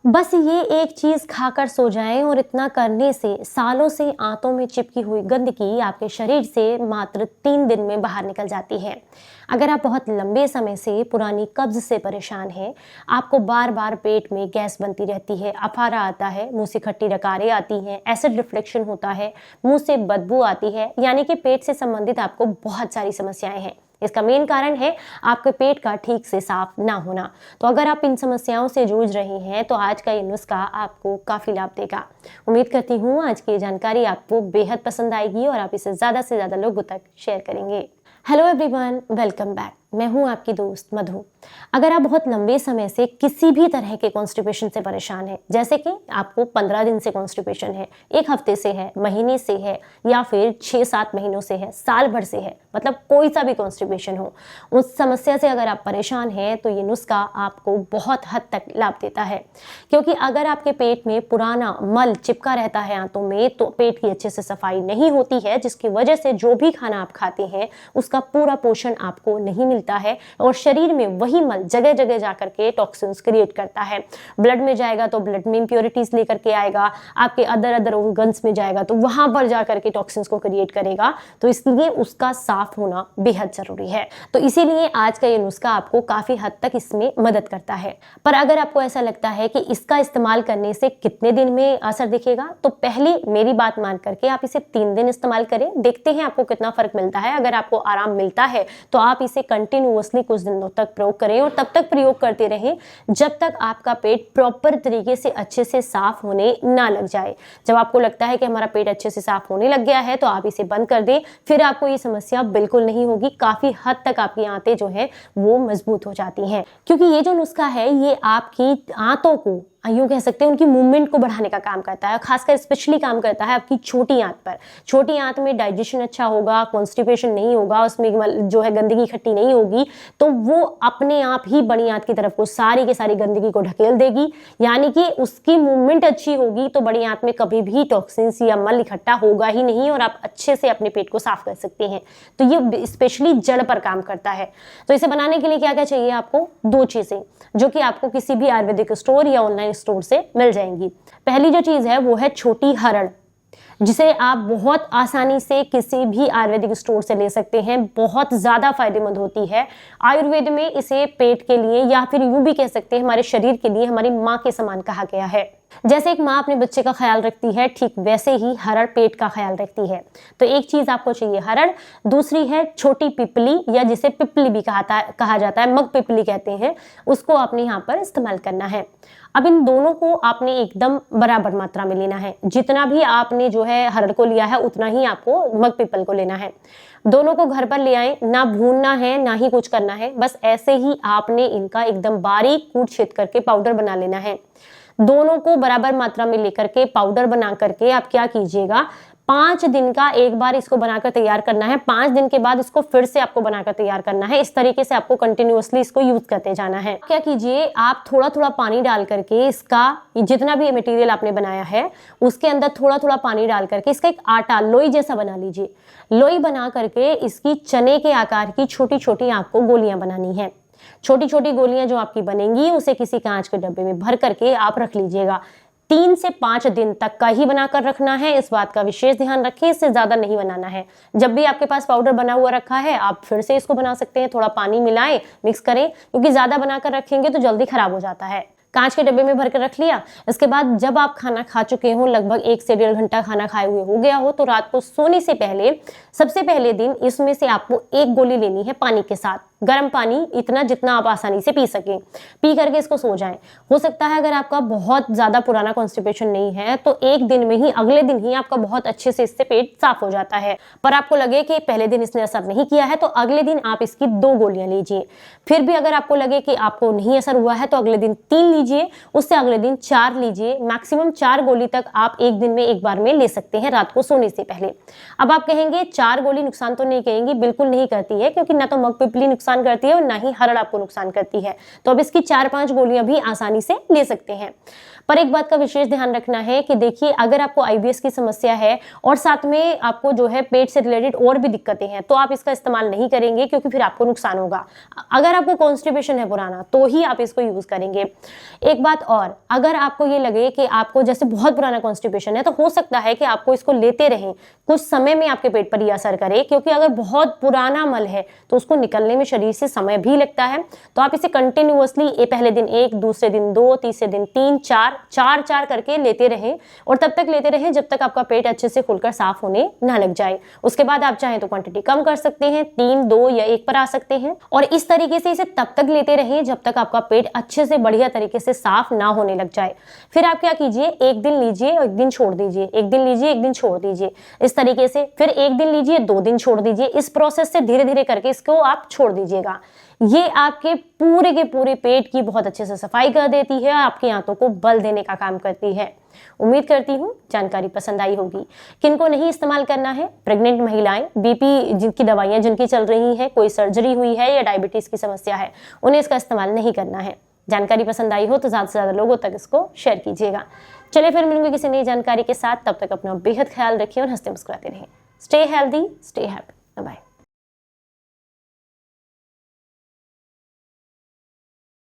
बस ये एक चीज़ खाकर सो जाएं और इतना करने से सालों से आंतों में चिपकी हुई गंदगी आपके शरीर से मात्र 3 दिन में बाहर निकल जाती है। अगर आप बहुत लंबे समय से पुरानी कब्ज से परेशान हैं, आपको बार बार पेट में गैस बनती रहती है, अफारा आता है, मुंह से खट्टी डकारें आती हैं, एसिड रिफ्लेक्शन होता है, मुंह से बदबू आती है, यानी कि पेट से संबंधित आपको बहुत सारी समस्याएं हैं। इसका मेन कारण है आपके पेट का ठीक से साफ ना होना। तो अगर आप इन समस्याओं से जूझ रहे हैं तो आज का ये नुस्खा आपको काफ़ी लाभ देगा। उम्मीद करती हूँ आज की ये जानकारी आपको बेहद पसंद आएगी और आप इसे ज़्यादा से ज़्यादा लोगों तक शेयर करेंगे। Hello everyone, welcome back. मैं हूँ आपकी दोस्त मधु। अगर आप बहुत लंबे समय से किसी भी तरह के कॉन्स्टिपेशन से परेशान हैं, जैसे कि आपको 15 दिन से कॉन्स्टिपेशन है, 1 हफ्ते से है, महीने से है या फिर 6-7 महीनों से है, साल भर से है, मतलब कोई सा भी कॉन्स्टिपेशन हो, उस समस्या से अगर आप परेशान हैं तो ये नुस्खा आपको बहुत हद तक लाभ देता है। क्योंकि अगर आपके पेट में पुराना मल चिपका रहता है आंतों में तो पेट की अच्छे से सफाई नहीं होती है, जिसकी वजह से जो भी खाना आप खाते हैं उसका पूरा पोषण आपको नहीं मिलता है और शरीर में वही मल जगह जगह जाकर के टॉक्सिन्स क्रिएट करता है। ब्लड में जाएगा तो ब्लड में इंप्योरिटीज लेकर के आएगा, आपके अदर ऑर्गन्स में जाएगा तो वहां पर जाकर के टॉक्सिन्स को क्रिएट करेगा। तो इसलिए उसका साफ होना बेहद जरूरी है। तो इसीलिए आज का ये नुस्खा आपको काफी हद तक इसमें मदद करता है। पर अगर आपको ऐसा लगता है कि इसका इस्तेमाल करने से कितने दिन में असर दिखेगा, तो पहले मेरी बात मान करके आप इसे 3 दिन इस्तेमाल करें, देखते हैं आपको कितना फर्क मिलता है। अगर आपको आराम मिलता है तो आप इसे कंटिन्यूअसली कुछ दिनों तक प्रयोग करें और तब तक प्रयोग करते रहें जब तक आपका पेट प्रॉपर तरीके से अच्छे से साफ होने ना लग जाए। जब आपको लगता है कि हमारा पेट अच्छे से साफ होने लग गया है तो आप इसे बंद कर दें, फिर आपको ये समस्या बिल्कुल नहीं होगी। काफी हद तक आपकी आंतें जो है वो मजबूत हो जाती हैं, क्योंकि ये जो नुस्खा है ये आपकी आंतों को यूं कह सकते हैं उनकी मूवमेंट को बढ़ाने का काम करता है। खासकर स्पेशली काम करता है आपकी छोटी आंत पर। छोटी आंत में डाइजेशन अच्छा होगा, कॉन्स्टिपेशन नहीं होगा, उसमें जो है गंदगी इकट्ठी नहीं होगी, तो वो अपने आप ही बड़ी आंत की तरफ को सारी की सारी गंदगी को ढकेल देगी। यानी कि उसकी मूवमेंट अच्छी होगी तो बड़ी आंत में कभी भी टॉक्सिन्स या मल इकट्ठा होगा ही नहीं और आप अच्छे से अपने पेट को साफ कर सकते हैं। तो ये स्पेशली जड़ पर काम करता है। तो इसे बनाने के लिए क्या क्या चाहिए आपको? 2 चीजें जो कि आपको किसी भी आयुर्वेदिक स्टोर या ऑनलाइन स्टोर से मिल जाएंगी। पहली जो चीज है वो है छोटी हरड़, जिसे आप बहुत आसानी से किसी भी आयुर्वेदिक स्टोर से ले सकते हैं। बहुत ज्यादा फायदेमंद होती है। आयुर्वेद में इसे पेट के लिए या फिर यूं भी कह सकते हैं हमारे शरीर के लिए हमारी माँ के समान कहा गया है। जैसे एक माँ अपने बच्चे का ख्याल रखती है, ठीक वैसे ही हरड़ पेट का ख्याल रखती है। तो एक चीज आपको चाहिए हरड़, दूसरी है छोटी पिपली या जिसे पिपली भी कहा जाता है, मग पिपली कहते हैं, उसको आपने यहाँ पर इस्तेमाल करना है। अब इन दोनों को आपने एकदम बराबर मात्रा में लेना है। जितना भी आपने जो है हरड़ को लिया है उतना ही आपको मग पीपल को लेना है। दोनों को घर पर ले आए, ना भूनना है ना ही कुछ करना है, बस ऐसे ही आपने इनका एकदम बारीक कूट छेद करके पाउडर बना लेना है। दोनों को बराबर मात्रा में लेकर के पाउडर बना करके आप क्या कीजिएगा, 5 दिन का एक बार इसको बनाकर तैयार करना है। 5 दिन के बाद इसको फिर से आपको बनाकर तैयार करना है। इस तरीके से आपको कंटिन्यूअसली इसको यूज करते जाना है। क्या कीजिए, आप थोड़ा थोड़ा पानी डाल करके इसका जितना भी मटेरियल आपने बनाया है उसके अंदर थोड़ा थोड़ा पानी डाल करके इसका एक आटा लोई जैसा बना लीजिए। लोई बना करके इसकी चने के आकार की छोटी छोटी आपको गोलियां बनानी है। छोटी छोटी गोलियां जो आपकी बनेंगी उसे किसी कांच के डब्बे में भर करके आप रख लीजिएगा। 3 से 5 दिन तक का ही बनाकर रखना है, इस बात का विशेष ध्यान रखें। इससे ज्यादा नहीं बनाना है। जब भी आपके पास पाउडर बना हुआ रखा है आप फिर से इसको बना सकते हैं। थोड़ा पानी मिलाएं, मिक्स करें, क्योंकि ज्यादा बनाकर रखेंगे तो जल्दी खराब हो जाता है। कांच के डब्बे में भर कर रख लिया। इसके बाद जब आप खाना खा चुके हो, लगभग 1 से 1.5 घंटा खाना खाए हुए हो गया हो, तो रात को सोने से पहले सबसे पहले दिन इसमें से आपको 1 गोली लेनी है पानी के साथ। गर्म पानी, इतना जितना आप आसानी से पी सकें, पी करके इसको सो जाएं। हो सकता है अगर आपका बहुत ज्यादा पुराना कॉन्स्टिपेशन नहीं है तो एक दिन में ही, अगले दिन ही आपका बहुत अच्छे से इससे पेट साफ हो जाता है। पर आपको लगे कि पहले दिन इसने असर नहीं किया है तो अगले दिन आप इसकी 2 गोलियां लीजिए। फिर भी अगर आपको लगे कि आपको नहीं असर हुआ है तो अगले दिन 3 लीजिए, उससे अगले दिन 4 लीजिए। मैक्सिमम 4 गोली तक आप एक दिन में एक बार में ले सकते हैं रात को सोने से पहले। अब आप कहेंगे 4 गोली नुकसान तो नहीं करेंगी? बिल्कुल नहीं करती है, क्योंकि ना तो मग पिपली नुकसान नुकसान करती है और ना ही हरड़ आपको नुकसान करती है। तो अब इसकी 4-5 गोलियां भी आसानी से ले सकते हैं। पर एक बात का विशेष ध्यान रखना है कि देखिए, अगर आपको आईबीएस की समस्या है और साथ में आपको जो है पेट से रिलेटेड और भी दिक्कतें हैं, तो आप इसका इस्तेमाल नहीं करेंगे, क्योंकि फिर आपको नुकसान होगा। अगर आपको कॉन्स्टिपेशन है पुराना, तो ही आप इसको यूज करेंगे। एक बात और, अगर आपको ये लगे कि आपको जैसे बहुत पुराना कॉन्स्टिपेशन है, तो हो सकता है कि आपको इसको लेते रहें, कुछ समय में आपके पेट पर ये असर करे, क्योंकि अगर बहुत पुराना मल है तो उसको निकलने में शरीर से समय भी लगता है। तो आप इसे कंटिन्यूअसली पहले दिन 1, दूसरे दिन 2, तीसरे दिन 3, 4 करके लेते रहें, और तब तक लेते रहें जब तक आपका पेट अच्छे से खुलकर साफ होने ना लग जाए। उसके बाद आप चाहें तो क्वांटिटी कम कर सकते हैं, 3, 2 या 1 पर आ सकते हैं, और इस तरीके से इसे तब तक लेते रहें जब तक आपका पेट अच्छे से बढ़िया तरीके से साफ ना होने लग जाए। फिर आप क्या कीजिए, एक दिन लीजिए और एक दिन छोड़ दीजिए, एक दिन लीजिए एक दिन छोड़ दीजिए, इस तरीके से। फिर एक दिन लीजिए 2 दिन छोड़ दीजिए। इस प्रोसेस से धीरे धीरे करके इसको आप छोड़ दीजिएगा। ये आपके पूरे के पूरे पेट की बहुत अच्छे से सफाई कर देती है, आपकी आंतों को बल देने का काम करती है। उम्मीद करती हूँ जानकारी पसंद आई होगी। किनको नहीं इस्तेमाल करना है? प्रेग्नेंट महिलाएं, बीपी जिनकी दवाइयां जिनकी चल रही हैं, कोई सर्जरी हुई है या डायबिटीज की समस्या है, उन्हें इसका इस्तेमाल नहीं करना है। जानकारी पसंद आई हो तो ज्यादा से ज्यादा लोगों तक इसको शेयर कीजिएगा। चलिए फिर मिलूंगी किसी नई जानकारी के साथ, तब तक अपना बेहद ख्याल रखिए और हंसते मुस्कुराते रहें। Stay healthy, stay happy.